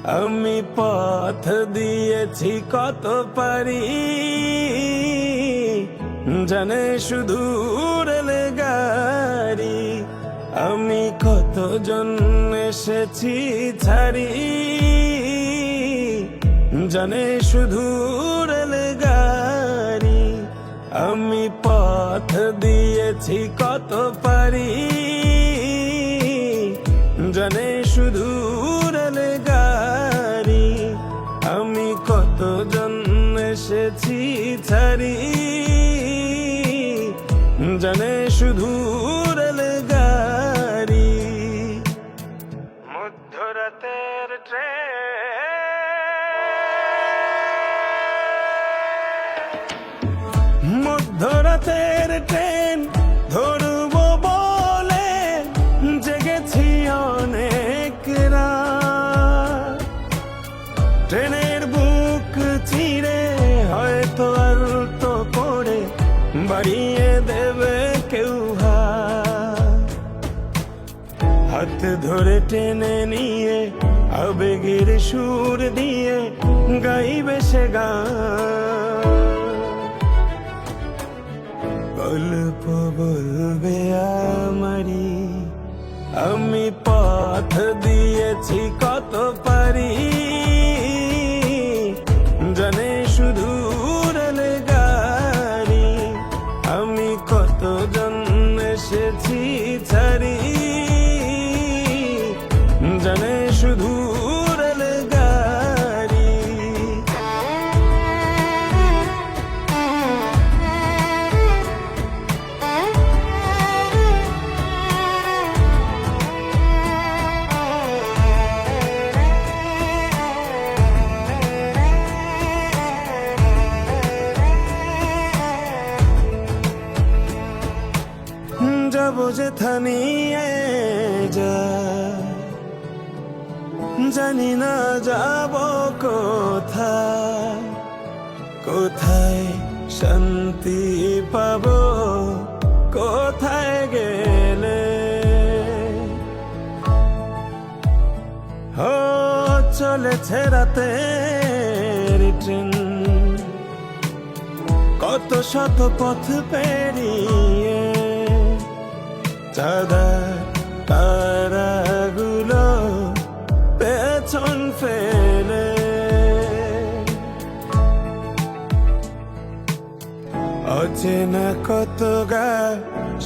আমি পথ দিয়েছি কত পারি, জানে শুধু রেলগাড়ি। আমি কতজন এসেছি ছাড়ি, জানে শুধু রেলগাড়ি। আমি পথ দিয়েছি কত পারি, জানে শুধু রেলগাড়ি। আমি কতজন এসেছি ছাড়ি, জানে শুধু রেলগাড়ি। মধ্যরাতের ট্রেন, মধ্যরাতের ট্রেন ধরবো বলে জেগেছি অনেক রাত। ট্রেনের বুক চিরে হয়তো আলতো করে বাড়িয়ে দেবে কেউ হাত। হাত ধরে টেনে নিয়ে আবেগের সুর দিয়ে গাইবে সে গান। গল্প বলবে আমারি, আমি পথ দিয়েছি কত পারি, জানে শুধু রেলগাড়ি। আমি কতজন এসেছি ছাড়ি, জানে শুধু রেলগাড়ি। যাবো যেথা নিয়ে যা, জানি না যাব কোথায়। কোথায় শান্তি পাবো, কোথায় গেলে ও চলেছে রাতের ট্রেন। কত শত পথ পেরিয়ে চাঁদা তারাগুলো পেছন ফেলে। অচেনা কত গা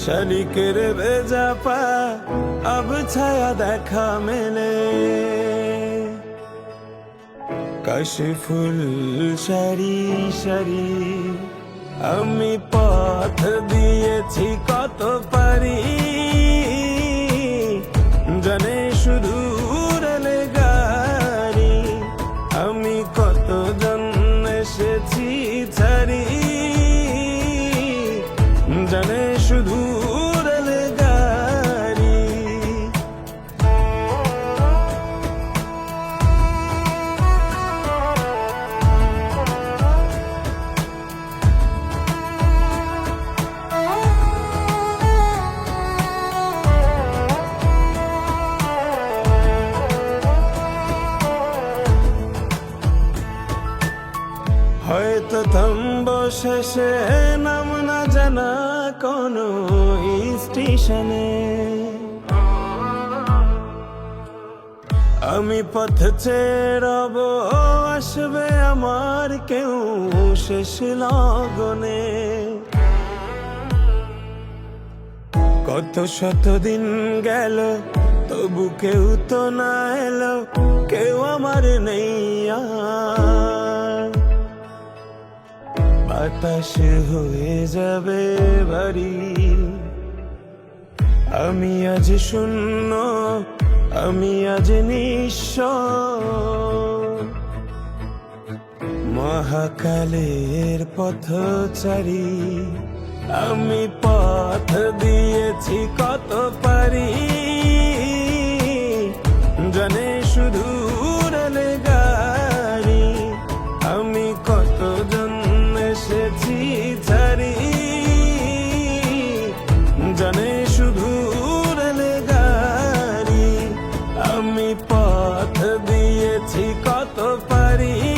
শালিকের ভেজা পা, আব ছায়া দেখা মেলে। কাশে ফুল সারি সারি, আমি পথ দিয়েছি কত পারি, জানে শুধু রেলগাড়ি। আমি কতজন এসেছি ছাড়ি, জানে শুধু রেলগাড়ি। হয়তো থামবো শেষে নাম না জানা কোনো স্টেশনে। আমি পথ চেরব, আসবে আমার কেউ শেষ লগনে। কত শত দিন গেল তবু কেউ তো না এলো, কেউ আমার নেই আর। বাতাস হয়ে যাবে বাড়ি, আমি আজ শূন্য, আমি আজ নিঃস্ব। মহাকালের পথচারী, আমি পথ দিয়েছি কত পারি, জানে শুধু রেলগাড়ি। আমি কতজন এসেছি ছাড়ি, জানে শুধু রেলগাড়ি। আমি পথ দিয়েছি পেয়েছি কত পারি